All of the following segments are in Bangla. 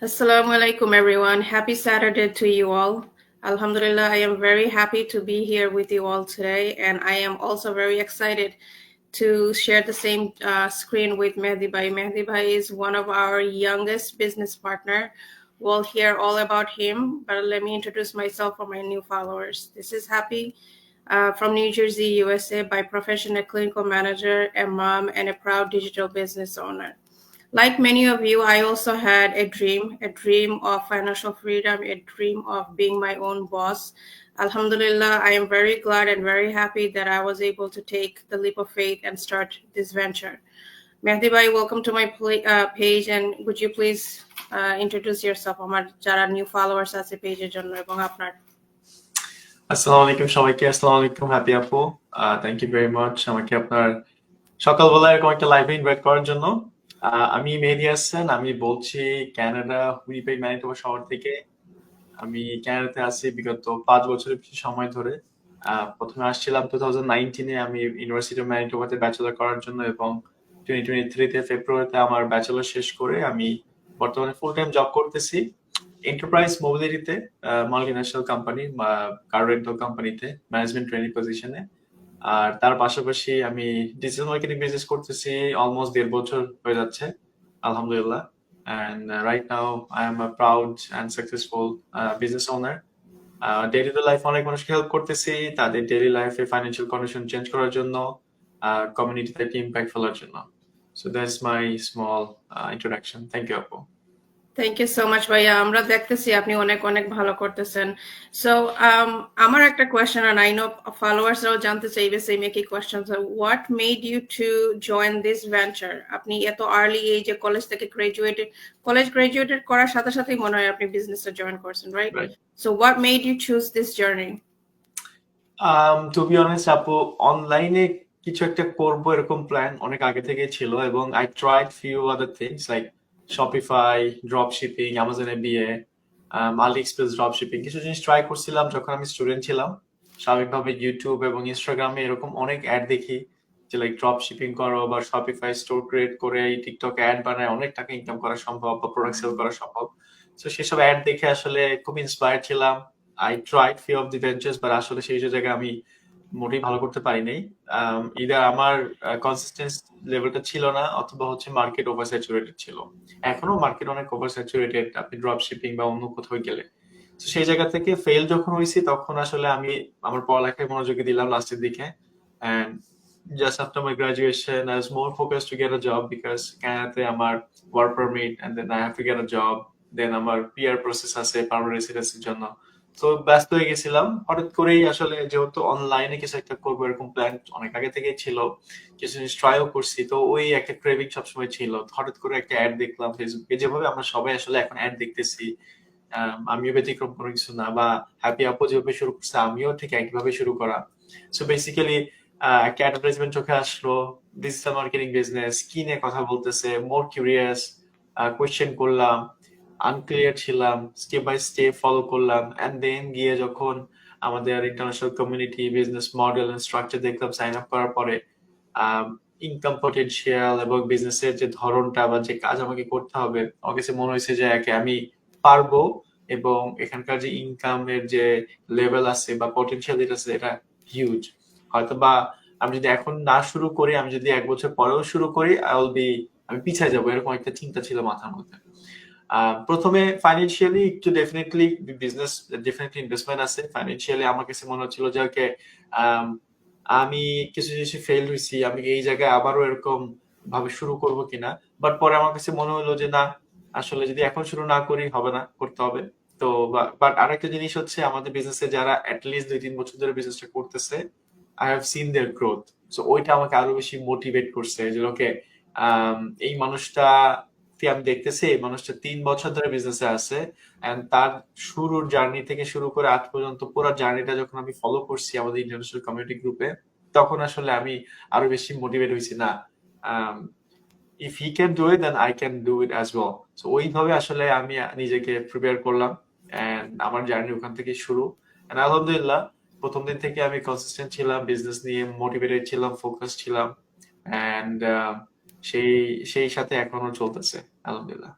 Assalamu alaikum, everyone. Happy Saturday to you all. Alhamdulillah, I am very happy to be here with you all today, and I am also very excited to share the same screen with Mehdi Bhai. Mehdi Bhai is one of our youngest business partner. We'll hear all about him, but let me introduce myself for my new followers. This is Happy from New Jersey, USA, by profession a clinical manager, a mom, and a proud digital business owner. Like many of you, I also had a dream of financial freedom, a dream of being my own boss. Alhamdulillah, I am very glad and very happy that I was able to take the leap of faith and start this venture. Mehdi Bhai, welcome to my page, and would you please introduce yourself? আমার যারা new followers আছে পেজের জন্য এবং আপনার আসসালামু আলাইকুম সবাইকে। আসসালামু আলাইকুম হ্যাপি আপু। থ্যাংক ইউ ভেরি মাচ আমাকে আপনার সকালবেলা এরকম একটা লাইভে ইনভাইট করার জন্য। আমি মেহেদী হাসান, আমি বলছি কানাডা উইনিপেগ ম্যানিটোবা শহর থেকে। আমি কানাডাতে আছি বিগত 5 বছরের বেশি সময় ধরে। প্রথমে আসছিলাম 2019-এ আমি ইউনিভার্সিটি অফ ম্যানিটোবাতে ব্যাচেলর করার জন্য, এবং 2023-তে ফেব্রুয়ারিতে আমার ব্যাচেলর শেষ করে আমি বর্তমানে ফুল টাইম জব করতেছি এন্টারপ্রাইজ মোবিলিটিতে, মাল্টিন্যাশনাল কোম্পানি কার রেন্টাল কোম্পানিতে ম্যানেজমেন্ট ট্রেনিং পজিশনে। আর তার পাশাপাশি আমি ডিজিটাল মার্কেটিং বিজনেস করতেছি অলমোস্ট 1.5 বছর হয়ে যাচ্ছে আলহামদুলিল্লাহ। And right now I am a proud and successful business owner. Daily to life অনেক মানুষকে হেল্প করতেছি তাদের ডেইলি লাইফে ফাইন্যান্সিয়াল কন্ডিশন চেঞ্জ করার জন্য, কমিউনিটিতে একটা ইম্প্যাক্ট ফেলার জন্য। So that's my small introduction. Thank you, Apu. Thank you so much ভাইয়া। আমরা দেখতেছি আপনি অনেক অনেক ভালো করতেছেন। সো আমার একটা কোয়েশ্চেন, আর আই নো ফলোয়ার্সরাও জানতে চাইবে সেম একই question. What made you to join this venture? আপনি এত আর্লি এইজে কলেজ থেকে গ্রাজুয়েটেড করার সাথে সাথেই মনে হয় আপনি বিজনেসটা জয়েন করছেন, right? So what made you choose this journey? To be honest আপু, অনলাইনে কিছু একটা করবো এরকম প্ল্যান অনেক আগে থেকে ছিল, এবং I tried few other things like Shopify, drop shipping, অ্যামাজনে বিয়ে, আলি এক্সপ্রেস ড্রপ শিপিং, কিছু জিনিস ট্রাই করছিলাম যখন আমি স্টুডেন্ট ছিলাম। স্বাভাবিকভাবে ইউটিউব এবং ইনস্টাগ্রামে এরকম অনেক অ্যাড দেখি যে লাইক ড্রপ শিপিং করো বা শপিফাই স্টোর ক্রিয়েট করে টিকটক অ্যাড বানায় অনেক টাকা ইনকাম করা সম্ভব বা প্রোডাক্ট সেল করা সম্ভব। তো সেসব অ্যাড দেখে আসলে খুব ইন্সপায়ার ছিলাম। I tried few of the ventures, but আসলে সেই জায়গায় আমি মোটেই ভালো করতে পারি নাই। ইদার আমার কনসিস্টেন্স লেভেলটা ছিল না, অথবা হচ্ছে মার্কেট ওভার স্যাচুরেটেড ছিল। এখনো মার্কেট অনেক ওভার স্যাচুরেটেড আপনি ড্রপ শিপিং বা অন্য কোথাও গেলে। তো সেই জায়গা থেকে ফেল যখন হয়েছি তখন আসলে আমি আমার পড়ালেখায় মনোযোগী দিলাম লাস্টের দিকে। And just after my graduation I was more focused to get a job because Canada আমার work permit and then I have to get a job, then আমার PR process আছে পার্মানেন্ট রেসিডেন্সির জন্য। তো ব্যস্ত হয়ে গেছিলাম। হঠাৎ করেই আসলে যেহেতু অনলাইনে কিছু একটা করবো এরকম প্ল্যান অনেক আগে থেকেই ছিল, কিছু জিনিস ট্রাইও করছি, তো ওই একটা ক্রেভিং সবসময় ছিল। হঠাৎ করে একটা অ্যাড দেখলাম ফেসবুকে, যেভাবে আমরা সবাই আসলে এখন অ্যাড দেখতেছি, আমিও ব্যতিক্রম কোনো কিছু না, বা হ্যাপি আপু যেভাবে শুরু করছে আমিও ঠিক একইভাবে শুরু করা। সো বেসিক্যালি একটা অ্যাডভার্টাইজমেন্ট চোখে আসলো, ডিজিটাল মার্কেটিং বিজনেস কি নিয়ে কথা বলতেছে, মোর কিউরিয়াস, কোয়েশ্চেন করলাম, আনক্লিয়ার ছিলাম, স্টেপ বাই স্টেপ ফলো করলাম, এন্ড দেন গিয়ে যখন আমাদের international community business model and structure দেখলাম সাইন আপ করার পরে, ইনকাম পটেনশিয়াল এবং বিজনেসের যে ধরনটা বা যে কাজ আমাকে করতে হবে, আমার কাছে মনে হয়েছে যে একে আমি পারবো, এবং এখানকার যে ইনকামের যে লেভেল আছে বা পটেনশিয়াল যেটা আছে এটা হিউজ। হয়তো বা আমি যদি এখন না শুরু করি, আমি যদি 1 বছর পরেও শুরু করি, আমি পিছিয়ে যাবো, এরকম একটা চিন্তা ছিল মাথার মধ্যে। প্রথমে ফাইন্যান্সিয়ালি একটু ডেফিনেটলি বিজনেস ডেফিনেটলি ইনভেস্টমেন্ট আছে। ফাইন্যান্সিয়ালি আমার কাছে মনে হচ্ছিল যে ওকে, আমি কিছু জিনিসে ফেল হয়েছি, আমি এই জায়গায় আবারও এরকম ভাবে শুরু করব কিনা। বাট পরে আমার কাছে মনে হলো যে না, আসলে যদি এখন শুরু না করি হবে না, করতে হবে। তো বাট আরেকটা জিনিস হচ্ছে আমাদের বিজনেসে যারা অ্যাটলিস্ট 2-3 বছর ধরে বিজনেসটা করতেছে, I have seen their growth. So ওইটা আমাকে আরো বেশি মোটিভেট করছে যে ওকে, এই মানুষটা আমি দেখতেছি, এই মানুষটা 3 বছর ধরে বিজনেসে আছে, এন্ড তার শুরুর জার্নি থেকে শুরু করে আজ পর্যন্ত পুরো জার্নিটা যখন আমি ফলো করছি আমাদের ইন্টারন্যাশনাল কমিউনিটি গ্রুপে, তখন আসলে আমি আরো বেশি মোটিভেট হয়েছি না, if he can do it then I can do it as well. So ওইভাবে আসলে আমি নিজেকে প্রিপেয়ার করলাম, এন্ড আমার জার্নি ওখান থেকে শুরু। এন্ড আলহামদুলিল্লাহ প্রথম দিন থেকে আমি কনসিস্টেন্ট ছিলাম, বিজনেস নিয়ে মোটিভেটেড ছিলাম, ফোকাস ছিলাম, এন্ড সেই সেই সাথে এখনো চলতেছে আলহামদুলিল্লাহ।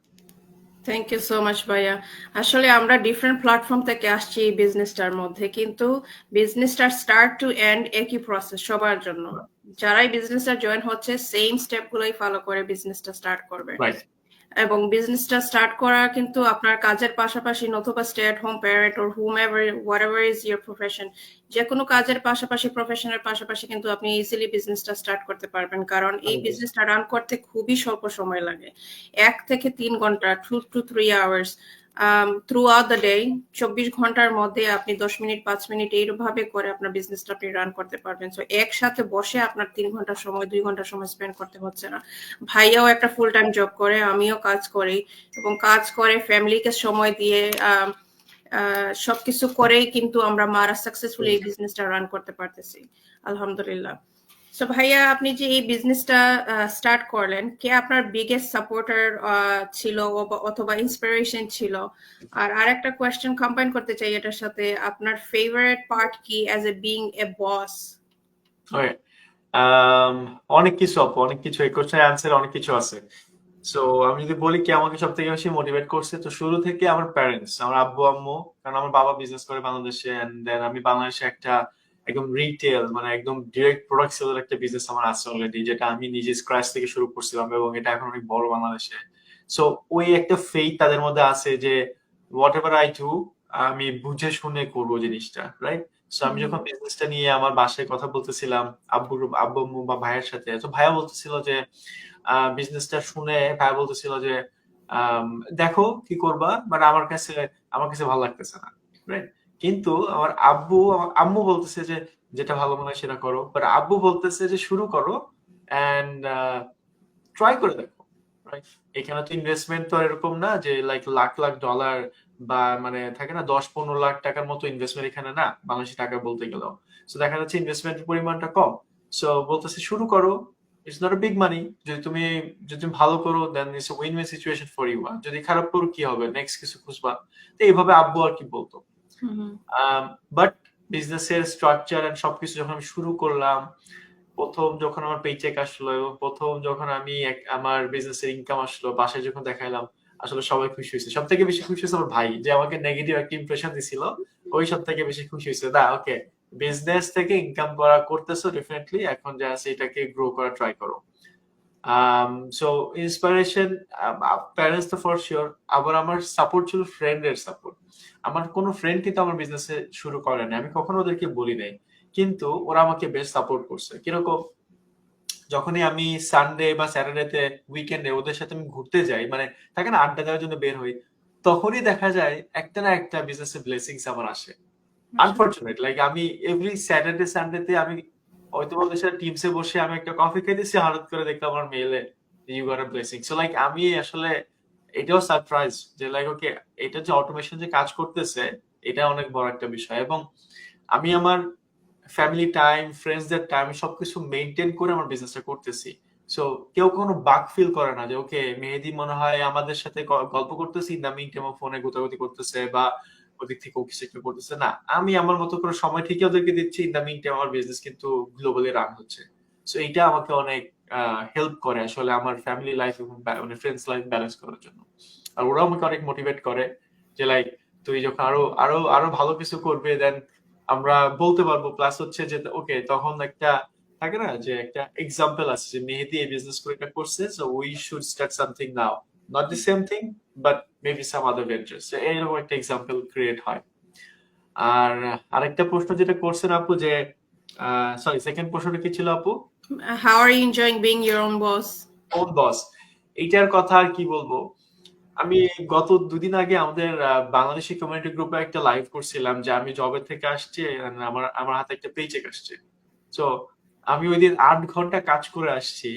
থ্যাংক ইউ সো মাচ ভাইয়া। আসলে আমরা ডিফারেন্ট প্ল্যাটফর্ম থেকে আসছি এই বিজনেসটার মধ্যে, কিন্তু বিজনেসটার স্টার্ট টু এন্ড একই প্রসেস সবার জন্য। যারাই বিজনেসটা জয়েন হচ্ছে সেম স্টেপগুলোই ফলো করে বিজনেসটা স্টার্ট করবে। রাইট। এবং বিজনেসটা স্টার্ট করা কিন্তু আপনার কাজের পাশাপাশি, নতুবা stay at home parent or hmm ever what ever is your profession, যে কোনো কাজের পাশাপাশি, প্রফেশনের পাশাপাশি কিন্তু আপনি ইজিলি বিজনেসটা স্টার্ট করতে পারবেন। কারণ এই 100%। বিজনেসটা রান করতে খুবই স্বল্প সময় লাগে, 1 থেকে 3 ঘন্টা, 2 to 3 hours through out the day. 24 ঘন্টার মধ্যে আপনি 10 মিনিট 5 মিনিট এইভাবে করে আপনার বিজনেসটা আপনি রান করতে পারবেন। তো একসাথে বসে আপনার 3 ঘন্টা সময়, 2 ঘন্টা সময় স্পেন্ড করতে হচ্ছে না। ভাইয়াও একটা ফুল টাইম জব করে, আমিও কাজ করি, এবং কাজ করে ফ্যামিলিকে সময় দিয়ে সবকিছু করেই কিন্তু আমরা মারা সাকসেসফুলি এই বিজনেসটা রান করতে পারতেছি, আলহামদুলিল্লাহ। সো ভাইয়া, আপনি যে এই বিজনেসটা স্টার্ট করলেন, কে আপনার বিগেস্ট সাপোর্টার ছিল অথবা ইন্সপিরেশন ছিল? আর আরেকটা কোয়েশ্চেন কম্বাইন করতে চাই এটার সাথে, আপনার ফেভারিট পার্ট কি অ্যাজ এ বিং এ বস? ওকে। অনেক কিছু আপু, অনেক কিছু, এই কোশ্চেনের অ্যান্সার অনেক কিছু আছে। সো আমি যদি বলি কে আমাকে সব থেকে বেশি মোটিভেট করছে, তো শুরু থেকে আমার প্যারেন্টস, আমার আব্বু আম্মু। কারণ আমার বাবা বিজনেস করে বাংলাদেশে, এন্ড দেন আমি বাংলাদেশে একটা একদম রিটেল, মানে একদম ডিরেক্ট প্রোডাক্ট সেলের একটা বিজনেস আমার আছে অলরেডি, যেটা আমি নিজে স্ক্র্যাচ থেকে শুরু করছিলাম, এবং এটা এখন অনেক বড় বাংলাদেশে। সো ওই একটা ফেইথ তাদের মধ্যে আছে যে হোয়াট এভার আই ডু, আমি বুঝে শুনে করবো জিনিসটা, রাইট? সো আমি যখন বিজনেসটা নিয়ে আমার বাসায় কথা বলতেছিলাম আব্বু আম্মু বা ভাইয়ের সাথে, তো ভাইয়া বলতেছিল যে বিজনেসটা শুনে ভাইয়া বলতেছিল যে আম, দেখো কি করবা, বাট আমার কাছে ভালো লাগতেছে না, রাইট? কিন্তু আমার আম্মু বলতেছে যে যেটা ভালো মনে হয় সেটা করো, বাট আব্বু বলতেছে যে শুরু করো এন্ড ট্রাই করে দেখো, রাইট? এখানে তো ইনভেস্টমেন্ট তো আর এরকম না যে লাইক লাখ লাখ ডলার, বা মানে থাকে না 10-15 লাখ টাকার মতো ইনভেস্টমেন্ট এখানে না, বাংলাদেশি টাকা বলতে গেলেও। সো দেখা যাচ্ছে ইনভেস্টমেন্টের পরিমাণটা কম। সো বলতেছে শুরু করো, it's not a big money. যদি তুমি ভালো করো then it's win win situation for you. যদি খারাপ করো কি হবে, নেক্সট কিছু খুঁজবা। তো এইভাবে আব্বু আর কি বলতো। বাট বিজনেসের স্ট্রাকচার এন্ড সবকিছু যখন আমি শুরু করলাম, প্রথম যখন আমার পেচেক আসলো, এবং প্রথম যখন আমি আমার বিজনেসের ইনকাম আসলো, বাসায় যখন দেখাইলাম, আসলে সবাই খুশি হয়েছে। সব থেকে বেশি খুশি হয়েছে আমার ভাই, যে আমাকে নেগেটিভ একটা ইমপ্রেশন দিছিল, ওই সব থেকে বেশি খুশি হয়েছে। দা ওকে, বিজনেস থেকে ইনকাম করতেছো ডেফিনেটলি, এখন যা আছে এটাকে গ্রো করা ট্রাই করো। সো ইন্সপিরেশন প্যারেন্টস তো ফর শিওর। আবার আমার সাপোর্ট ছিল ফ্রেন্ডের সাপোর্ট। আমার কোনো ফ্রেন্ড কিন্তু আমার বিজনেসে শুরু করে নাই, আমি কখনো ওদেরকে বলি নাই, কিন্তু ওরা আমাকে বেশ সাপোর্ট করছে। কিরকম, যখনই আমি সানডে বা স্যাটারডেতে, উইকেন্ডে ওদের সাথে আমি ঘুরতে যাই, মানে থাকে না আড্ডা দেওয়ার জন্য বের হই, তখনই দেখা যায় একটা না একটা বিজনেসের ব্লেসিংস আমার আসে। আনফরচুনেট, লাইক আমি এভরি স্যাটারডে সানডেতে আমি হয়তো ওদের সাথে টিমসে বসে আমি একটা কফি খাইতেছি, হঠাৎ করে দেখলাম আমার মেইলে you got a blessing. So like আমি আসলে এটাও সারপ্রাইজ যে লাইক ওকে, এটা যে অটোমেশন যে কাজ করতেছে, এটা অনেক বড় একটা বিষয়। এবং আমি আমার ফ্যামিলি টাইম, ফ্রেন্ডসদের টাইম, সবকিছু মেনটেন করে আমার বিজনেসটা করতেছি। সো কেউ কোনো বাক ফিল করে না যে ওকে মেহেদি মনে হয় আমাদের সাথে গল্প করতেছি, ইন দা মিন টাইম ফোনে গোতাগুতি করতেছে, বা ওদিক থেকে ও কিছু একটা করতেছে। না, আমি আমার মতো করে সময় ঠিকই ওদেরকে দিচ্ছি, ইন দা মিন টাইম আমার বিজনেস কিন্তু গ্লোবালি রান হচ্ছে। সো এইটা আমাকে অনেক হেল্প করে আসলে আমার ফ্যামিলি লাইফ এবং মানে ফ্রেন্ডস লাইফ ব্যালেন্স করার জন্য। আর ওরা আমাকে অনেক মোটিভেট করে যে লাইক তুই যখন আরো আরো আরো ভালো কিছু করবে, দেন আমরা বলতে পারবো। প্লাস হচ্ছে যে ওকে, তখন একটা থাকে না যে একটা এক্সাম্পল আছে যে মেহেদি এই বিজনেস করে এটা করছে, so we should start something now, not the same thing but maybe some other ventures. এইরকম একটা এক্সাম্পল ক্রিয়েট হয়। আর আরেকটা প্রশ্ন যেটা করছেন আপু, যে সরি, সেকেন্ড প্রশ্নটা কি ছিল আপু? How are you enjoying being your own boss? On বস, এইটার কথা আর কি বলবো। আমি গত 2 দিন আগে আমাদের বাংলাদেশি কমিউনিটি গ্রুপে একটা লাইভ করছিলাম যে আমি জবের থেকে আসছি and আমার আমার হাতে একটা পেচেক আসছে। তো আমি ওই দিন 8 ঘন্টা কাজ করে আসছি।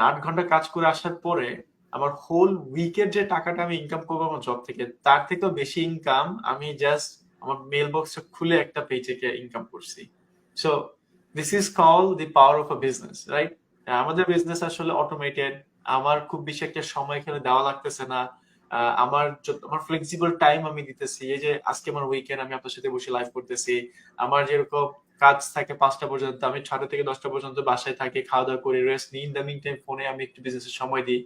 8 ঘন্টা কাজ করে আসার পরে আমার হোল উইকের যে টাকাটা আমি ইনকাম করবো আমার জব থেকে, তার থেকেও বেশি ইনকাম আমি জাস্ট আমার মেল বক্সটা খুলে একটা পেচেকে ইনকাম করছি। So this is call the power of a business, right? আমাদের বিজনেস আসলে অটোমেটেড। আমার খুব বেশি একটা সময় এখানে দেওয়া লাগতেছে না। আমার ফ্লেক্সিবল টাইম আমি দিতেছি। এই যে আজকে আমার উইকেন্ড, আমি আপনার সাথে বসে লাইভ করতেছি। আমার যেরকম কাজ থাকে 5টা পর্যন্ত, আমি 6টা থেকে 10টা পর্যন্ত বাসায় থাকি, খাওয়া দাওয়া করি, রেস্ট নিই। ইন দ্য মিন টাইম ফোনে আমি একটু বিজনেসের সময় দিই।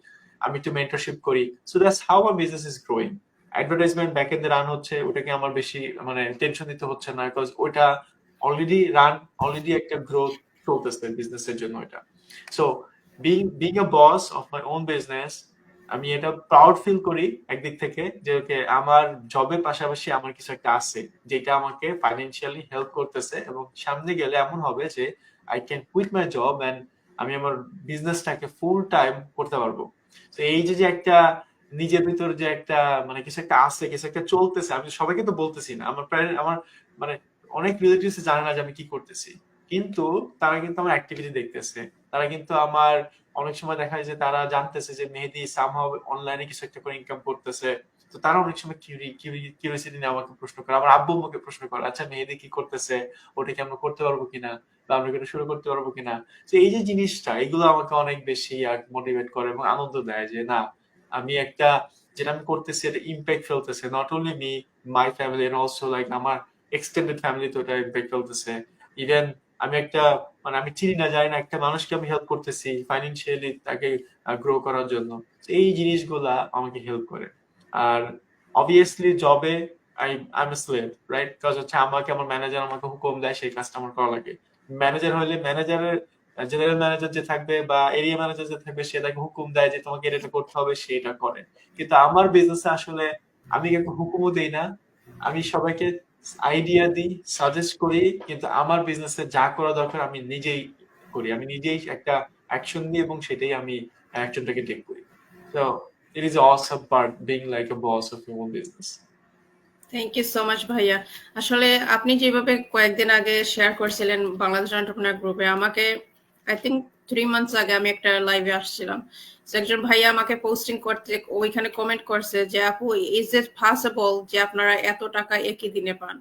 আমি একটু মেন্টরশিপ করি। So that's how my business is growing. Advertisement back এন্ডে রান হচ্ছে, ওটাকে আমার বেশি মানে টেনশন দিতে হচ্ছে না, বিকজ ওটা অলরেডি একটা গ্রোথ চলতেছে বিজনেসের জন্য এটা। So being a boss of my own business, আমি এটা প্রাউড ফিল করি একদিক থেকে যে ওকে আমার জবের পাশাপাশি আমার কিছু একটা আছে যেটা আমাকে ফাইন্যান্সিয়ালি হেল্প করতেছে, এবং সামনে গেলে এমন হবে যে I can quit my job and আমি আমার বিজনেসটাকে ফুল টাইম করতে পারবো। তো এই যে যে একটা নিজের ভিতর যে একটা মানে কিছু একটা আছে, কিছু একটা চলতেছে, আমি সবাইকে তো বলতেছি না, আমার প্রায় আমার মানে অনেক রিলেটিভস জানে না যে আমি কি করতেছি, কিন্তু তারা কিন্তু আমার অ্যাক্টিভিটি দেখতেছে, তারা কিন্তু আমার অনেক সময় দেখা যায় যে তারা জানতেছে যে মেহেদী সামহাও অনলাইনে কিছু একটা করে ইনকাম করতেছে। তো তারা অনেক সময় কিউরিওসিটি নিয়ে আমাকে প্রশ্ন করে, আমার আব্বু আমাকে প্রশ্ন করে, আচ্ছা মেহেদী কি করতেছে, ওটা কি আমরা করতে পারবো কিনা, বা আমরা কি এটা শুরু করতে পারবো কিনা। তো এই যে জিনিসটা, এগুলো আমাকে অনেক বেশি মোটিভেট করে এবং আনন্দ দেয় যে না, আমি একটা যেটা আমি করতেছি এটা ইম্প্যাক্ট ফেলতেছে, not only me, my family and also like আমার এক্সটেন্ডেড ফ্যামিলি, তো এটা ইম্প্যাক্ট ফেলতেছে। ইভেন আমি একটা মানে আমি চিনি না জানি না একটা মানুষকে আমি হেল্প করতেছি ফাইন্যান্সিয়ালি তাকে গ্রো করার জন্য। তো এই জিনিসগুলা আমাকে হেল্প করে। আর অবভিয়াসলি জবে I M A slave, right? কাজ হচ্ছে আমাকে আমার ম্যানেজার আমাকে হুকুম দেয়, সেই কাজটা আমার করা লাগে। ম্যানেজার হলে ম্যানেজারের জেনারেল ম্যানেজার যে থাকবে বা এরিয়া ম্যানেজার যে থাকবে সে তাকে হুকুম দেয় যে তোমাকে এটা করতে হবে, সেটা করে। কিন্তু আমার বিজনেসে আসলে আমি কাউকে হুকুমও দেই না, আমি সবাইকে আইডিয়া দিই, সাজেস্ট করি, কিন্তু আমার বিজনেসে যা করা দরকার আমি নিজেই করি, আমি নিজেই একটা অ্যাকশন নিই এবং সেটাই আমি অ্যাকশনটাকে টেক করি। তো it is awesome part being like a boss of your own business. Thank you so much ভাইয়া। আসলে আপনি যেভাবে কয়েকদিন আগে শেয়ার করছিলেন বাংলাদেশ এন্টারপ্রেনার গ্রুপে, আমাকে আই থিঙ্ক 3 মান্থস আগে আমি একটা লাইভে আসছিলাম। একজন ভাইয়া আমাকে পোস্টিং করতে ওইখানে কমেন্ট করছে যে আপু, ইজ ইট পসিবল যে আপনারা এত টাকা একই দিনে পান?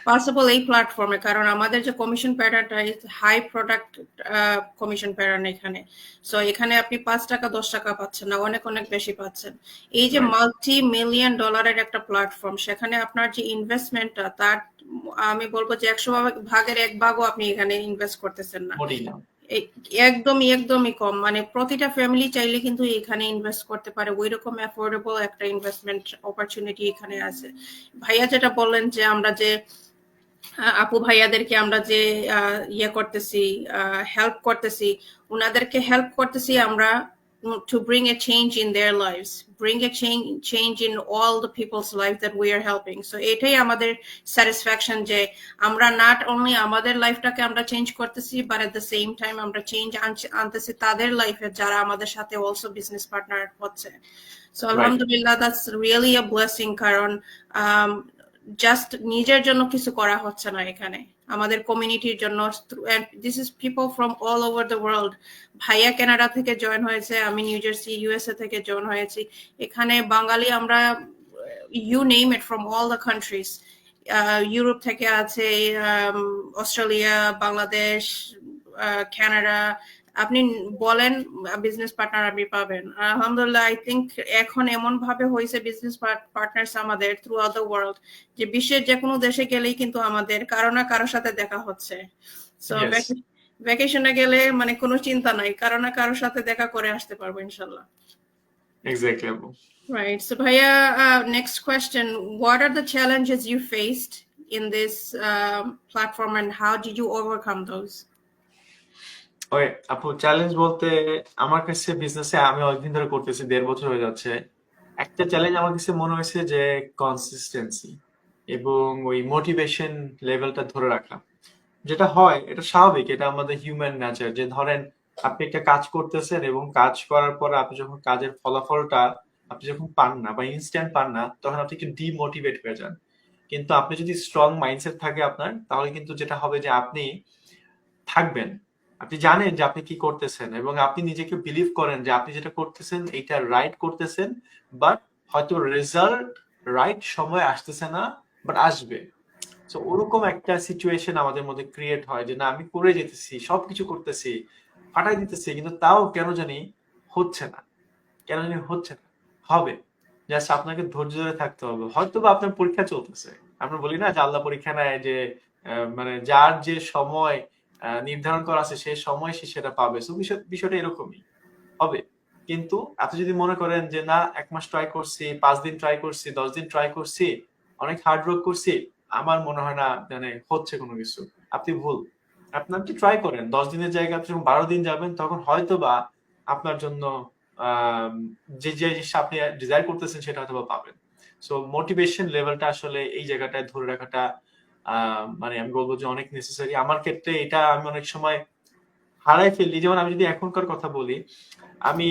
পসিবল এই প্ল্যাটফর্মে, কারণ আমাদের যে কমিশন প্যাটার্নটা হাই প্রোডাক্ট কমিশন প্যাটার্ন এখানে। সো এখানে আপনি 5 টাকা 10 টাকা পাচ্ছেন না, অনেক অনেক বেশি পাচ্ছেন। এই যে মাল্টি মিলিয়ন ডলারের একটা প্ল্যাটফর্ম, সেখানে আপনার যে ইনভেস্টমেন্টটা, তার আমি বলবো যে 100 ভাগের 1 ভাগও আপনি এখানে ইনভেস্ট করতেছেন না। একদমই একদমই কম, মানে প্রতিটা ফ্যামিলি চাইলে কিন্তু এখানে ইনভেস্ট করতে পারে, ওই রকম অ্যাফোর্ডেবল একটা ইনভেস্টমেন্ট অপরচুনিটি এখানে আছে। ভাইয়া যেটা বললেন যে আমরা যে আপু ভাইয়াদেরকে আমরা যে ইয়ে করতেছি, হেল্প করতেছি, উনাদেরকে হেল্প করতেছি আমরা to bring a change in their lives, bring a change in all the people's lives that we are helping. So এটাই আমাদের স্যাটিসফ্যাকশন যে আমরা not only আমাদের লাইফটাকে আমরা চেঞ্জ করতেছি, but at the same time আমরা চেঞ্জ আনতেছি তাদের লাইফে যারা আমাদের সাথে অলসো বিজনেস পার্টনার হচ্ছে। সো আলহামদুলিল্লাহ, দ্যাটস রিয়েলি আ ব্লেসিং, কারণ জাস্ট নিজের জন্য কিছু করা হচ্ছে না এখানে, আমাদের কমিউনিটির জন্য। This is people from all over the world. ভাইয়া কানাডা থেকে জয়েন হয়েছে, আমি নিউ জার্সি ইউএসএ থেকে জয়েন হয়েছি। এখানে বাঙালি আমরা you name it from all the countries. Europe থেকে আছে, অস্ট্রেলিয়া, বাংলাদেশ, কানাডা, আপনি বলেন বিজনেস পার্টনার আপনি পাবেন। আলহামদুলিল্লাহ, আই থিঙ্ক এখন এমন ভাবে হয়েছে বিজনেস পার্টনার্স আমাদের থ্রু আউট দ্য ওয়ার্ল্ড, যে বিশ্বের যে কোনো দেশে গেলেই কিন্তু আমাদের কারো না কারোর সাথে দেখা হচ্ছে। সো ভ্যাকেশনে গেলে মানে কোনো চিন্তা নাই, কারো না কারোর সাথে দেখা করে আসতে পারবো ইনশাল্লাহ। Exactly. Right. So Bhaiya, next question. What are the challenges you faced in this platform and how did you overcome those? ওকে আপু, চ্যালেঞ্জ বলতে আমার কাছে বিজনেসে আমি অনেকদিন ধরে করতেছি, 1.5 বছর হয়ে যাচ্ছে। একটা চ্যালেঞ্জ আমার কাছে মনে হয়েছে যে কনসিস্টেন্সি এবং ওই মোটিভেশন লেভেলটা ধরে রাখা। যেটা হয় এটা স্বাভাবিক, এটা আমাদের হিউম্যান নেচার, যে ধরেন আপনি একটা কাজ করতেছেন এবং কাজ করার পরে আপনি যখন কাজের ফলাফলটা আপনি যখন পান না বা ইনস্ট্যান্ট পান না, তখন আপনি একটু ডিমোটিভেট হয়ে যান। কিন্তু আপনি যদি স্ট্রং মাইন্ডসেট থাকে আপনার, তাহলে কিন্তু যেটা হবে যে আপনি থাকবেন, আপনি জানেন যে আপনি কি করতেছেন এবং আপনি নিজেকে বিলিভ করেন যে আপনি যেটা করতেছেন এটা রাইট করতেছেন, বাট হয়তো রেজাল্ট রাইট সময় আসতেছে না, বাট আসবে। তো ওরকম একটা সিচুয়েশন আমাদের মধ্যে ক্রিয়েট হয় যে না, আমি করে যেতেছি, সবকিছু করতেছি, ফাটাই দিতেছি, কিন্তু তাও কেন জানি হচ্ছে না, কেন জানি হচ্ছে না। হবে, জাস্ট আপনাকে ধৈর্য ধরে থাকতে হবে। হয়তো বা আপনার পরীক্ষা চলতেছে, আমরা বলি না যে আল্লাহ পরীক্ষা নেয়, যে মানে যার যে সময় নির্ধারণ করা আছে সেই সময় সে সেটা পাবে। তো বিষয়টা এরকমই হবে। কিন্তু আপনি যদি মনে করেন যে না 1 মাস ট্রাই করছি, 5 দিন ট্রাই করছি, 10 দিন ট্রাই করছি, অনেক হার্ড ওয়ার্ক করছি, আমার মনে হয় না মানে হচ্ছে কোনো কিছু। আপনি ভুল। আপনি ট্রাই করেন। 10 দিনের জায়গায় আপনি যখন 12 দিন যাবেন তখন হয়তোবা আপনার জন্য আম যে জিনিসটা আপনি ডিজায়ার করতেছেন সেটা হয়তোবা পাবেন। সো মোটিভেশন লেভেলটা আসলে এই জায়গাটায় ধরে রাখাটা মানে আমি বলব যে অনেক নেসেসারি। আমার ক্ষেত্রে এটা আমি অনেক সময় হারাই ফেলি। যেমন আমি যদি এখনকার কথা বলি, আমি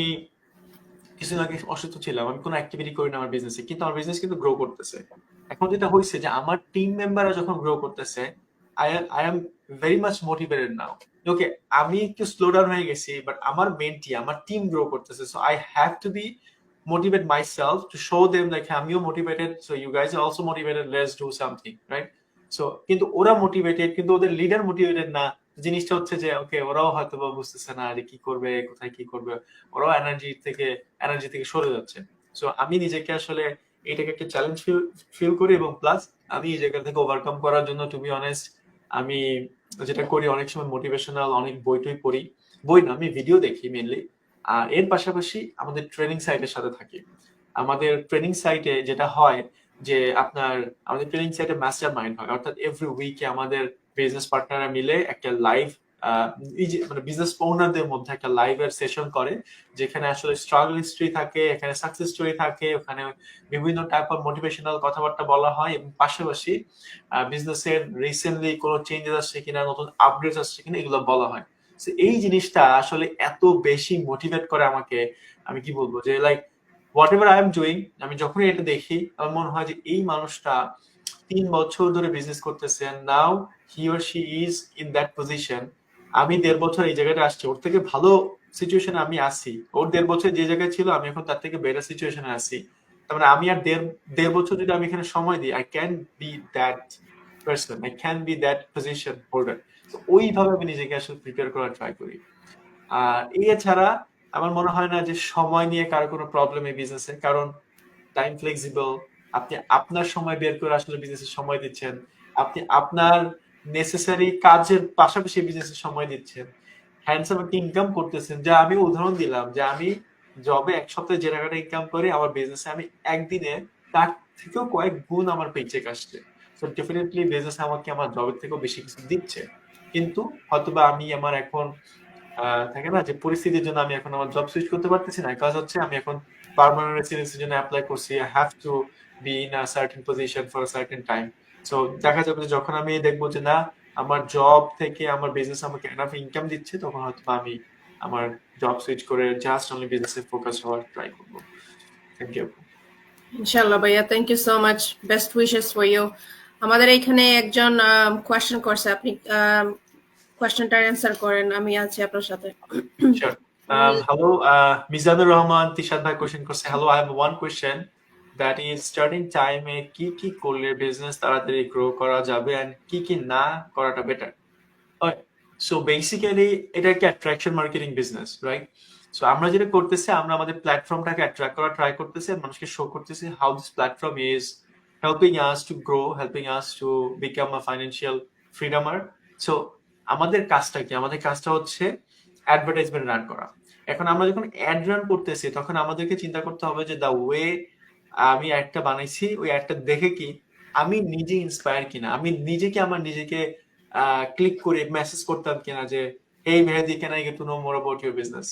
কিছুদিন আগে অসুস্থ ছিলাম। আমি কোনো অ্যাক্টিভিটি করি না আমার বিজনেসে। কিন্তু আমার বিজনেস কিন্তু গ্রো করতেছে। এখন যেটা হইছে যে আমার টিম মেম্বাররা যখন গ্রো করতেছে, I am very much motivated now. Okay, আমি একটু স্লো ডাউন হয়ে গেছি, বাট আমার মেন্টি, আমার টিম গ্রো করতেছে। So I have to be motivate myself to show them like আমিও motivated, so you guys are also motivated, let's do something, right? So কিন্তু ওরা মোটিভেটেড, কিন্তু ওদের লিডার মোটিভেটেড না। জিনিসটা হচ্ছে যে ওকে, ওরাও হয়তো বা বুঝতেছে না যে কি করবে, কোথায় কি করবে, ওরাও এনার্জি থেকে সরে যাচ্ছে। সো আমি নিজেকে আসলে এটাকে একটা চ্যালেঞ্জ ফিল করি, এবং প্লাস আমি এই জায়গা থেকে ওভারকাম করার জন্য টু বি অনেস্ট আমি যেটা করি, অনেক সময় মোটিভেশনাল অনেক বই টই পড়ি। বই না, আমি ভিডিও দেখি মেনলি। আর এর পাশাপাশি আমাদের ট্রেনিং সাইটের সাথে থাকি। আমাদের ট্রেনিং সাইটে যেটা হয় যে আমাদের ট্রেনিং সাইটে মাস্টার মাইন্ড হয়, অর্থাৎ এভরি উইকে আমাদের বিজনেস পার্টনাররা মিলে একটা লাইভ মানে বিজনেস ওনারদের মধ্যে একটা লাইভের সেশন করে, যেখানে আসলে স্ট্রাগল হিস্ট্রি থাকে, এখানে সাকসেস স্টোরি থাকে, ওখানে বিভিন্ন টাইপ অফ মোটিভেশনাল কথাবার্তা বলা হয়, এবং পাশাপাশি বিজনেসের রিসেন্টলি কোনো চেঞ্জেস আসছে কিনা, নতুন আপডেটস আসছে কিনা, এগুলো বলা হয়। এই জিনিসটা আসলে এত বেশি মোটিভেট করে আমাকে, আমি কি বলবো যে like what ever I am doing, আমি যখনই এটা দেখি আমার মনে হয় যে এই মানুষটা 3 বছর ধরে বিজনেস করতেছে, now he or she is in that position. আমি 1.5 বছর এই জায়গাটা আসছি, ওর থেকে ভালো সিচুয়েশনে আমি আছি। ওর 1.5 বছর যে জায়গায় ছিল, আমি এখন তার থেকে বেটার সিচুয়েশনে আছি। তার মানে আমি আর দেড় বছর যদি আমি এখানে সময় দিই, I can be that person, I can be that position holder. ওইভাবে আমি নিজেকে আসলে প্রিপেয়ার করার ট্রাই করি। আর এছাড়া আমার মনে হয় না যে সময় নিয়ে কারো কোনো প্রবলেম এই বিজনেসে, কারণ টাইম ফ্লেক্সিবল। আপনি আপনার সময় বের করে আসলে বিজনেসে সময় দিচ্ছেন, আপনি আপনার নেসেসারি কাজের পাশাপাশি বিজনেসে সময় দিচ্ছেন, হ্যান্ডসাম একটা ইনকাম করতেছেন। যা আমি উদাহরণ দিলাম যে আমি জবে 1 সপ্তাহে যে টাকাটা ইনকাম করি, আমার বিজনেসে আমি একদিনে তার থেকেও কয়েক গুণ আমার পেচেক আসছে। সো ডেফিনেটলি বিজনেস আমাকে আমার জবের থেকেও বেশি কিছু দিচ্ছে। কিন্তু হয়তোবা আমি আমার এখন থাকে না যে পরিস্থিতির জন্য আমি এখন আমার জব সুইচ করতে পারতেছি না। কাজ হচ্ছে আমি এখন পার্মানেন্ট রেসিডেন্সির জন্য অ্যাপ্লাই করছি। I have to be in a certain position for a certain time. So দেখা যাবে যে যখন আমি দেখবো যে না, আমার জব থেকে আমার বিজনেস আমাকে এনাফ ইনকাম দিচ্ছে, তখন হয়তো আমি আমার জব সুইচ করে জাস্ট অনলি বিজনেসে ফোকাস হওয়ার ট্রাই করবো। Thank you. ইনশাল্লাহ ভাইয়া, thank you so much, best wishes for you. আমাদের এখানে একজন কোয়েশ্চেন করছে, আপনি কোয়েশ্চেনটার অ্যান্সার করেন, আমি আছি আপনার সাথে। Sure. Hello, Mizanur Rahman, Tishad bhai question করছে, hello, I have one question that is starting time এ কি কি করলে বিজনেস তাড়াতাড়ি গ্রো করা যাবে and কি কি না করাটা বেটার? সো বেসিক্যালি এটা একটা attraction marketing business, right? So আমরা যেটা করতেছি, আমরা আমাদের প্ল্যাটফর্মটাকে অ্যাট্রাক্ট করার ট্রাই করতেছি, আর মানুষকে শো করতেছি how this platform is helping us to grow, helping us to become a financial freedomer. So আমাদের কাজটা কি? আমাদের কাজটা হচ্ছে অ্যাডভার্টাইজমেন্ট রান করা। এখন আমরা যখন অ্যাড রান করতেছি, তখন আমাদেরকে চিন্তা করতে হবে যে দ্য ওয়ে আমি অ্যাডটা বানাইছি, ওই অ্যাডটা দেখে কি আমি নিজে ইন্সপায়ার কিনা, আমি নিজেকে ক্লিক করে মেসেজ করতাম কিনা যে এই Mehedi, can I get to know more about your business.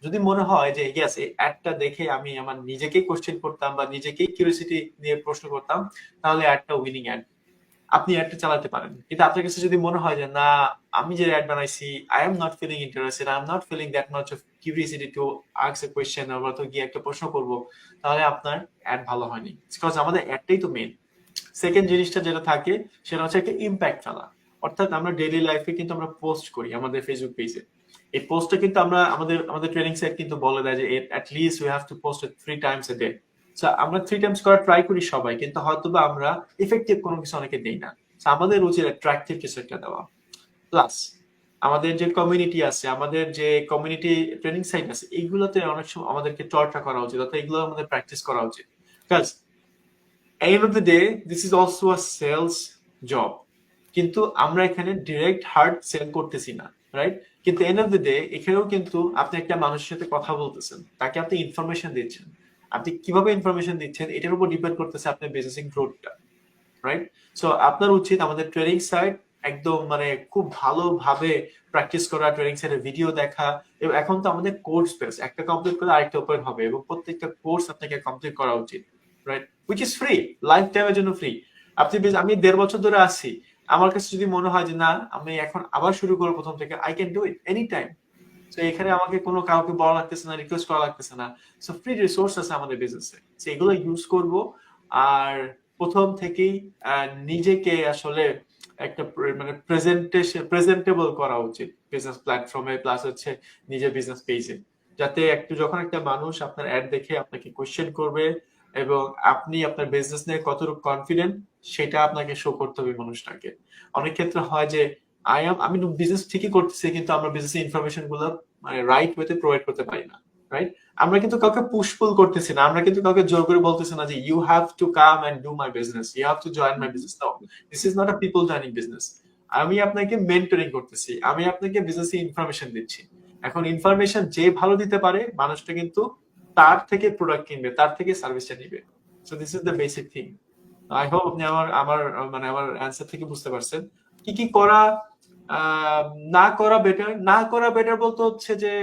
যদি মনে হয় যে ইয়েস, এই অ্যাডটা দেখে আমি আমার নিজেকেই কোশ্চেন করতাম বা নিজেকেই কিউরিওসিটি নিয়ে প্রশ্ন করতাম, তাহলে অ্যাডটা উইনিং অ্যাড, আপনি অ্যাডটা চালাতে পারেন। কিন্তু আপনার কাছে যদি মনে হয় যে না, আমি যে অ্যাড বানাইছি, I am not feeling interested, I am not feeling that much of curiosity to ask a question, আবার তো গিয়ে একটা প্রশ্ন করবো, তাহলে আপনার অ্যাড ভালো হয়নি। বিকজ আমাদের অ্যাডটাই তো মেন। সেকেন্ড জিনিসটা যেটা থাকে, সেটা হচ্ছে একটা ইম্প্যাক্ট ফেলা। অর্থাৎ আমরা ডেইলি লাইফে কিন্তু আমরা পোস্ট করি আমাদের ফেসবুক পেজে। এই পোস্টটা কিন্তু আমরা আমাদের ট্রেনিং সাইট কিন্তু বলে দেয় যে at least we have to post 3 times a day। আমরা 3 times করার ট্রাই করি সবাই, কিন্তু হয়তো বা আমরা ইফেক্টিভ কোনো কিছু অনেকে দেই না। আমাদের উচিত অ্যাট্রাকটিভ কিছু একটা দেওয়া। প্লাস আমাদের যে কমিউনিটি আছে, আমাদের যে কমিউনিটি ট্রেনিং সাইট আছে, এইগুলোতে অনেক সময় আমাদেরকে চর্চা করা উচিত, অর্থাৎ এগুলো আমাদের প্র্যাকটিস করা উচিত। কাজ end of the day this is also a sales job. কিন্তু আমরা এখানে ডিরেক্ট হার্ড সেল করতেছি না, রাইট? কিন্তু এন্ড অফ দ্য ডে এখানেও কিন্তু আপনি একটা মানুষের সাথে কথা বলতেছেন, তাকে আপনি ইনফরমেশন দিচ্ছেন। আপনি কিভাবে ইনফরমেশন দিচ্ছেন এটার উপর ডিপেন্ড করতেছে আপনার বিজনেসিং গ্রোথটা, রাইট? সো আপনার উচিত আমাদের ট্রেনিং সাইট একদম মানে খুব ভালোভাবে প্র্যাকটিস করা, ট্রেনিং সাইটের ভিডিও দেখা। এবং এখন তো আমাদের কোর্স বেস, একটা কমপ্লিট করে আরেকটা ওপেন হবে এবং প্রত্যেকটা কোর্স আপনাকে কমপ্লিট করা উচিত, right? Which is free, life টাইমের জন্য ফ্রি। আমি 1.5 বছর ধরে আছি, আমার কাছে যদি মনে হয় যে না আমি এখন আবার শুরু করবো প্রথম থেকে, I can do it any time. তো এখানে আমাকে কোনো কাউকে বলা লাগতেছে না, রিকোয়েস্ট করা লাগতেছে না। সো ফ্রি রিসোর্স আছে আমাদের বিজনেসে, এগুলো ইউজ করব। আর প্রথম থেকেই নিজেকে আসলে একটা মানে প্রেজেন্টেবল করা উচিত বিজনেস প্ল্যাটফর্মে, প্লাস হচ্ছে নিজের বিজনেস পেজে, যাতে যখন একটা মানুষ আপনার অ্যাড দেখে আপনাকে কোয়েশ্চেন করবে এবং আপনি আপনার বিজনেস নিয়ে কতটুকু কনফিডেন্ট সেটা আপনাকে শো করতে হবে মানুষটাকে। অনেক ক্ষেত্রে হয় যে আমি বিজনেস ঠিকই করতেছি কিন্তু আমরা বিজনেস ইনফরমেশন গুলো মানে রাইট ওয়েতে প্রোভাইড করতে পারি না, রাইট? আমরা কিন্তু কাউকে পুশপুল করতেছি না, আমরা কিন্তু কাউকে জোর করে বলতেছি না যে you have to come and do my business, you have to join my business. No, this is not a people joining business. আমি আপনাকে মেন্টরিং করতেছি, আমি আপনাকে বিজনেস ইনফরমেশন দিচ্ছি। এখন ইনফরমেশন যে ভালো দিতে পারে মানুষটা কিন্তু তার থেকে প্রোডাক্ট কিনবে, তার থেকে সার্ভিসটা নিবে। So this is the basic thing. I hope আপনি আমার আমার মানে আমার অ্যান্সার থেকে বুঝতে পারছেন কি কি করা না করা বেটার। না করা বেটার বলতে হচ্ছে যে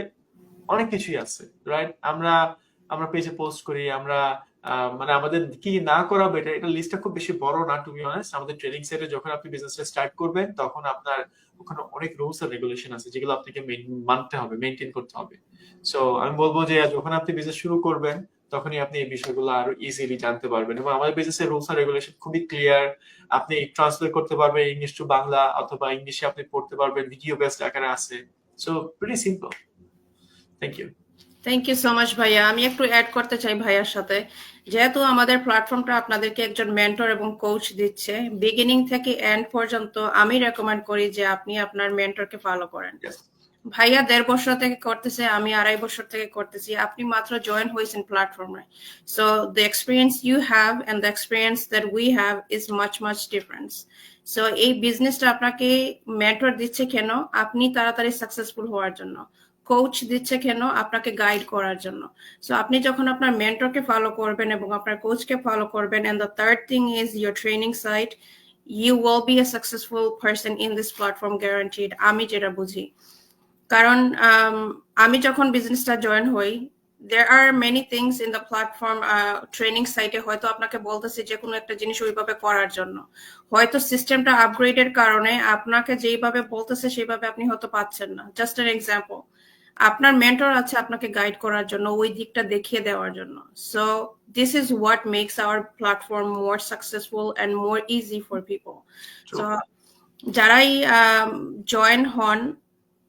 অনেক কিছুই আছে, রাইট? আমরা পেজে পোস্ট করি, আমরা মানে আমাদের কি না করা বেটার এটা লিস্টটা খুব বেশি বড় না, টু বি অনেস্ট। আমাদের ট্রেনিং সেটে যখন আপনি বিজনেসটা স্টার্ট করবেন তখন আপনার ওখানে অনেক রুলস আর রেগুলেশন আছে যেগুলো আপনাকে মানতে হবে, মেনটেন করতে হবে। সো আমি বলবো যে যখন আপনি বিজনেস শুরু করবেন তখনই আপনি এই বিষয়গুলো আরো ইজিলি জানতে পারবেন। এবং আমাদের বিজনেসের রুলস আর রেগুলেশন খুবই ক্লিয়ার। আপনি ট্রান্সলেট করতে পারবেন ইংলিশ টু বাংলা, অথবা ইংলিশে আপনি পড়তে পারবেন, ভিডিও বেসড আকারে আছে। So pretty simple. Thank you. Thank you so much ভাইয়া। আমি একটু অ্যাড করতে চাই ভাইয়ার সাথে, যেহেতু আমাদের প্ল্যাটফর্মটা আপনাদেরকে একজন মেন্টর এবং কোচ দিচ্ছে বিগিনিং থেকে এন্ড পর্যন্ত, আমি রেকমেন্ড করি যে আপনি আপনার মেন্টরকে ফলো করেন। ভাইয়া 1.5 বছর থেকে করতেছে, আমি 2.5 বছর থেকে করতেছি, আপনি মাত্র জয়েন হয়েছেন প্ল্যাটফর্মে। So the experience you have and the experience that we have is much difference. So এই বিজনেসটা আপনাকে মেন্টর দিচ্ছে কেন? আপনি তাড়াতাড়ি সাকসেসফুল হওয়ার জন্য। কোচ দিচ্ছে কেন? আপনাকে গাইড করার জন্য। সো আপনি যখন আপনার মেন্টরকে ফলো করবেন এবং আপনার কোচকে ফলো করবেন, and the third thing is your training site, you will be a successful person in this platform, guaranteed. আমি যেটা বুঝি, কারণ আমি যখন বিজনেসটা জয়েন হই, there are many things in the platform training সাইটে হয়তো আপনাকে বলতেছে যে কোনো একটা জিনিস ওইভাবে করার জন্য, হয়তো সিস্টেমটা আপগ্রেডের কারণে আপনাকে যেইভাবে বলতেছে সেইভাবে আপনি হয়তো পাচ্ছেন না। জাস্ট অ্যান এক্সাম্পল, আপনার মেন্টর আছে আপনাকে গাইড করার জন্য, ওই দিকটা দেখিয়ে দেওয়ার জন্য। So this is what makes our platform more successful and more easy for people. So যারাই জয়েন হন,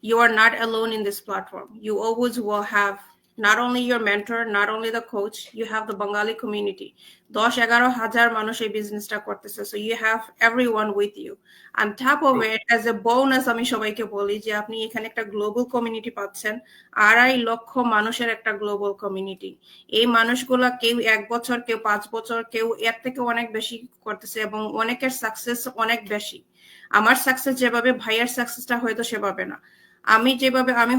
you are not alone in this platform. You always will have not only your mentor, not only the coach, you have the Bengali community. 10-11 হাজার মানুষ এই বিজনেসটা করতেছে। So you have everyone with you. On top of it, as a bonus, আমি সবাইকে বলি যে আপনি এখানে একটা গ্লোবাল কমিউনিটি পাচ্ছেন। 2.5 লক্ষ মানুষের একটা গ্লোবাল কমিউনিটি। এই মানুষগুলা কেউ 1 বছর, কেউ 5 বছর, কেউ এর থেকে অনেক বেশি করতেছে এবং অনেকের সাকসেস অনেক বেশি। আমার সাকসেস যেভাবে, ভাইয়ার সাকসেসটা হয়তো সেভাবে না। আমি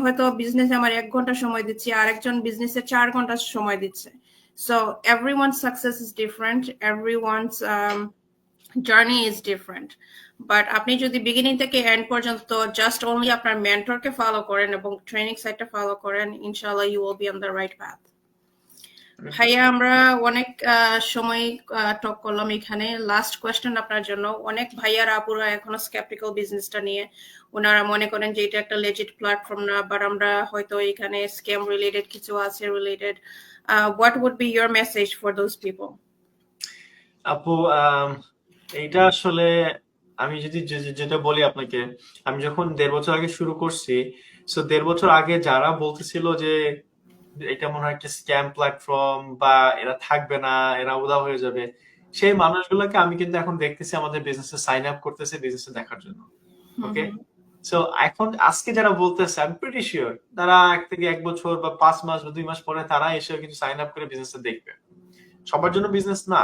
হয়তো বিজনেসে আমার 1 ঘন্টা সময় দিচ্ছি, আরেকজন বিজনেসে 4 ঘন্টা সময় দিচ্ছে। So everyone's success is different, everyone's journey is different. But আপনি যদি বিগিনিং থেকে এন্ড পর্যন্ত জাস্ট অনলি আপনার মেন্টরকে ফলো করেন এবং ট্রেনিং সাইটটা ফলো করেন, ইনশাআল্লাহ you will be on the right path. ভাইয়া, আমরা অনেক সময় টক করলাম এখানে। লাস্ট কোয়েশ্চেন আপনার জন্য। অনেক ভাইয়ারা আপুরা এখনো স্কেপটিক্যাল বিজনেসটা নিয়ে, ওনারা মনে করেন যে এটা একটা লেজিট প্ল্যাটফর্ম না, বাট আমরা হয়তো এখানে স্ক্যাম রিলেটেড কিছু আছে related. What would be your message for those people? আপু, এইটা আসলে আমি যদি যেটা বলি আপনাকে, আমি যখন 1.5 বছর আগে শুরু করছি, সো 1.5 বছর আগে যারা বলতেছিল যে এটা মনে হয় একটা স্ক্যাম প্ল্যাটফর্ম বা এরা থাকবে না, এরা উধাও হয়ে যাবে, সেই মানুষগুলোকে আমি কিন্তু এখন দেখতেছি আমাদের বিজনেসে সাইন আপ করতেছে বিজনেসে দেখার জন্য। ওকে, সো এখন আজকে যারা বলতেছে, আই এম প্রিটি শিওর তারা 1 থেকে 1 বছর বা 5 মাস বা 2 মাস পরে তারা এসে কিন্তু সাইন আপ করে বিজনেসটা দেখবে। সবার জন্য বিজনেস না,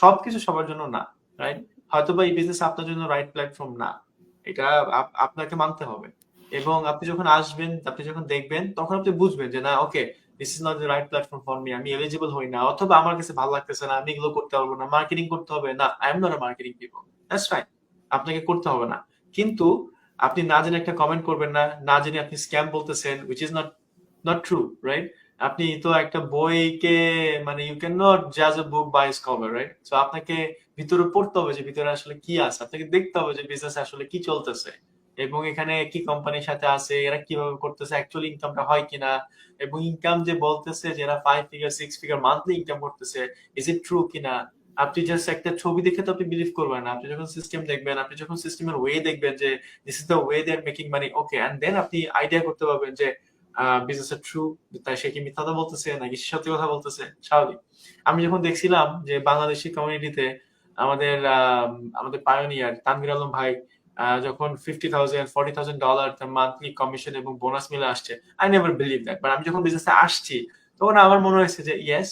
সবকিছু সবার জন্য না, রাইট? হয়তো বা এই বিজনেস আপনার জন্য রাইট প্ল্যাটফর্ম না, এটা আপনাকে মানতে হবে। এবং আপনি যখন আসবেন, আপনি যখন দেখবেন, তখন আপনি বুঝবেন যে না, okay, this is not the right platform for me, আমি এলিজিবল হই না, অথবা আমার কাছে ভালো লাগতেছে না, আমি এগুলো করতে পারবো না, মার্কেটিং করতে হবে না, I am not a marketing people, that's fine, আপনাকে করতে হবে না। কিন্তু আপনি না জেনে একটা কমেন্ট করবেন না, না জেনে আপনি স্ক্যাম বলতেছেন, which is not not true, right? আপনি তো একটা বইকে, মানে ইউ ক্যান নট জাজ a book by its cover, right? So আপনাকে ভিতরে পড়তে হবে যে ভিতরে আসলে কি আছে, আপনাকে দেখতে হবে যে বিজনেস আসলে কি চলতেছে, এবং এখানে কি কোম্পানির সাথে আছে, এরা কিভাবে করতেছে, অ্যাকচুয়ালি ইনকামটা হয় কিনা, এবং ইনকাম যে বলতেছে যে এরা 5 ফিগার 6 ফিগার মান্থলি ইনকাম করতেছে, ইজ ইট ট্রু কিনা। আপনি জাস্ট একটা ছবি দেখে তো আপনি বিলিভ করবেন না, আপনি যখন সিস্টেম দেখবেন, আপনি যখন সিস্টেমের ওয়ে দেখবেন যে this is the way they are making money, okay, and then আপনি আইডিয়া করতে পারবেন যে বিজনেস এর ট্রু, তাই সে কি মিথ্যা কথা বলতেছে নাকি সে সত্যি কথা বলতেছে, স্বাভাবিক। আমি যখন দেখছিলাম যে বাংলাদেশি কমিউনিটিতে আমাদের আমাদের পায়োনিয়ার তানভীর আলম ভাই যখন $50,000 $40,000 তার মান্থলি কমিশন এবং বোনাস মিলে আসছে, I never believe that, but আমি যখন বিজনেসে আসছি তখন আমার মনে হয়েছে যে ইয়েস,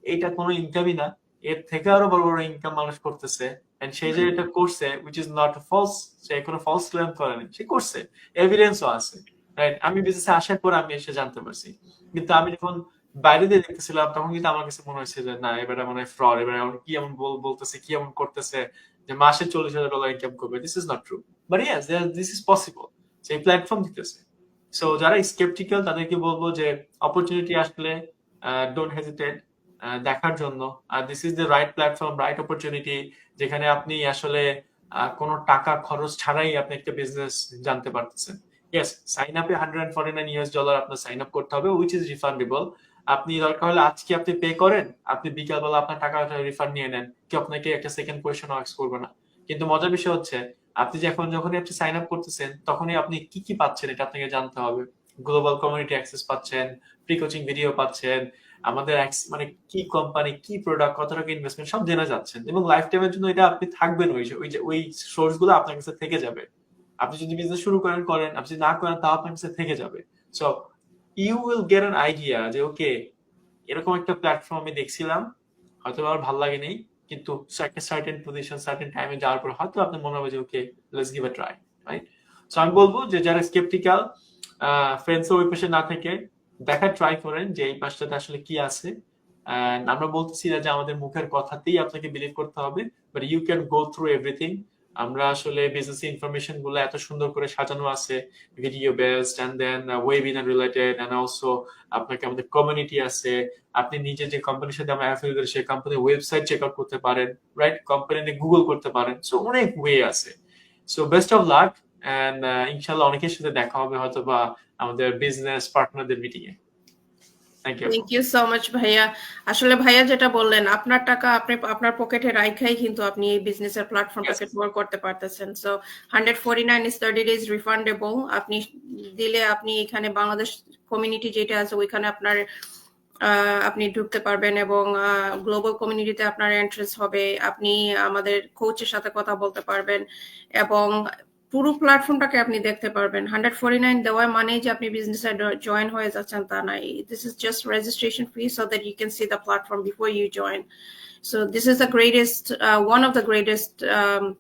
এইটা কোনো ইনকামই না, এর থেকে আরো বড় বড় ইনকাম মানুষ করতেছে, এন্ড সে যে এটা করছে উইচ ইজ নট ফলস, সে কোনো ফলস ক্লেম করেনি, সে করছে, এভিডেন্সও আছে, রাইট? আমি বিজনেসে আসার পর আমি এসে জানতে পারছি, কিন্তু আমি যখন বাইরে দিয়ে দেখতেছিলাম তখন কিন্তু আমার কাছে মনে হয়েছে যে না, এবারে মনে হয় ফ্রড, এবারে এমন কি এমন বলতেছে, কি এমন করতেছে যে মাসে $40,000 ইনকাম করবে, this is not true, but yes this is possible, সেই প্ল্যাটফর্ম দিতেছে। সো যারা স্কেপটিক্যাল তাদেরকে বলবো যে অপরচুনিটি আসলে ডোন্ট হেজিটেট দেখার জন্য, আর this is the right platform, right opportunity, যেখানে আপনি আসলে কোনো টাকা খরচ ছাড়াই আপনি একটা বিজনেস জানতে পারতেছেন। ইয়েস, সাইন আপে $149 আপনার সাইন আপ করতে হবে, উইচ ইজ রিফান্ডেবল। আপনি দরকার হলে আজকে আপনি পে করেন, আপনি বিকালবেলা আপনার টাকাটা রিফান্ড নিয়ে নেন, কেউ আপনাকে একটা সেকেন্ড কোয়েশ্চেন আস্ক করবে না। কিন্তু মজার বিষয় হচ্ছে, আপনি যখনই আপনি সাইন আপ করতেছেন তখনই আপনি কি কি পাচ্ছেন এটা আপনাকে জানতে হবে। গ্লোবাল কমিউনিটি অ্যাক্সেস পাচ্ছেন, প্রি কোচিং ভিডিও পাচ্ছেন, আমাদের মানে কি কোম্পানি, কি প্রোডাক্ট, কত টাকা ইনভেস্টমেন্ট, সব জেনে যাচ্ছেন, এবং লাইফ টাইমের জন্য এটা আপনি থাকবেন, ওই সোর্স গুলো আপনার কাছে থেকে যাবে। আপনি যদি বিজনেস শুরু করেন করেন, আপনি যদি না করেন তাও আপনার কাছে থেকে যাবে। So you will get an idea যে ওকে, এরকম একটা প্ল্যাটফর্ম আমি দেখছিলাম, হয়তো আমার ভালো লাগেনি, কিন্তু একটা সার্টেন পজিশন সার্টেন টাইমে যাওয়ার পর হয়তো আপনার মনে হবে যে okay, let's give a try, right? So আমি বলবো যে যারা স্কেপটিক্যাল, ফ্রেন্ডস ওই পাশে না থেকে দেখা ট্রাই করেন যে এই পাশটাতে আসলে কি আছে। আমরা বলতেছি না যে আমাদের মুখের কথাতেই আপনাকে বিলিভ করতে হবে, but you can go through everything. আমরা আসলে বিজনেস ইনফরমেশন গুলো এত সুন্দর করে সাজানো আছে, video based and then webinar related, and also আপনাকে আমাদের কমিউনিটি আছে, আপনি নিজে যে কোম্পানির সাথে আমরা অ্যাফিলিয়েটেড সেই কোম্পানির ওয়েবসাইট চেক আউট করতে পারেন, রাইট? কোম্পানি গুগল করতে পারেন, সো অনেক ওয়ে আছে। So best of luck, and ইনশাআল্লাহ অনেকের সাথে দেখা হবে হয়তো বা আমাদের বিজনেস পার্টনারদের মিটিং এ। Thank you. Thank you so much ভাইয়া। আসলে ভাইয়া যেটা বললেন, আপনার টাকা আপনি আপনার পকেটে রাখাই কিন্তু আপনি এই বিজনেসের প্ল্যাটফর্মটাকে গ্রো করতে পারতেছেন। So 149 is 30 days refundable. আপনি দিলে আপনি এখানে বাংলাদেশ কমিউনিটি যেটা আছে ওইখানে আপনার আপনি ঢুকতে পারবেন, এবং গ্লোবাল কমিউনিটিতে আপনার এন্ট্রেন্স হবে, আপনি আমাদের কোচের সাথে কথা বলতে পারবেন, এবং পুরো প্ল্যাটফর্মটাকে আপনি দেখতে পারবেন। 149 দেওয়া মানে যে আপনি বিজনেসে জয়েন হয়ে যাচ্ছেন তা নাই। This is just registration fee so that you can see the platform before you join. So this is the greatest, one of the greatest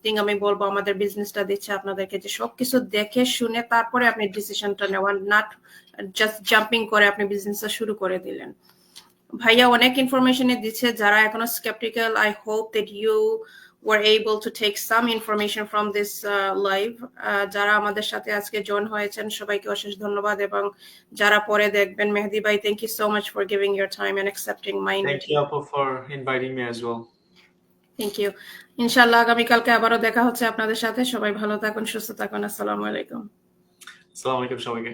thing আমি বলবো আমাদের বিজনেসটা দিচ্ছে আপনাদেরকে, যে সবকিছু দেখে শুনে তারপরে আপনি ডিসিশনটা নেওয়ান, নট জাস্ট জাম্পিং করে আপনি বিজনেসটা শুরু করে দিলেন। ভাইয়া অনেক ইনফরমেশন দিচ্ছে, যারা এখনো sceptical, I hope that you were able to take some information from this live. যারা আমাদের সাথে আজকে জয়েন হয়েছেন সবাইকে অশেষ ধন্যবাদ, এবং যারা পরে দেখবেন, মেহেদি ভাই, thank you so much for giving your time and accepting my invitation. Thank you Apu for inviting me as well. Thank you. ইনশাআল্লাহ আগামীকালকে আবারও দেখা হচ্ছে আপনাদের সাথে। সবাই ভালো থাকুন, সুস্থ থাকুন। আসসালামু আলাইকুম। আসসালামু আলাইকুম সবাইকে।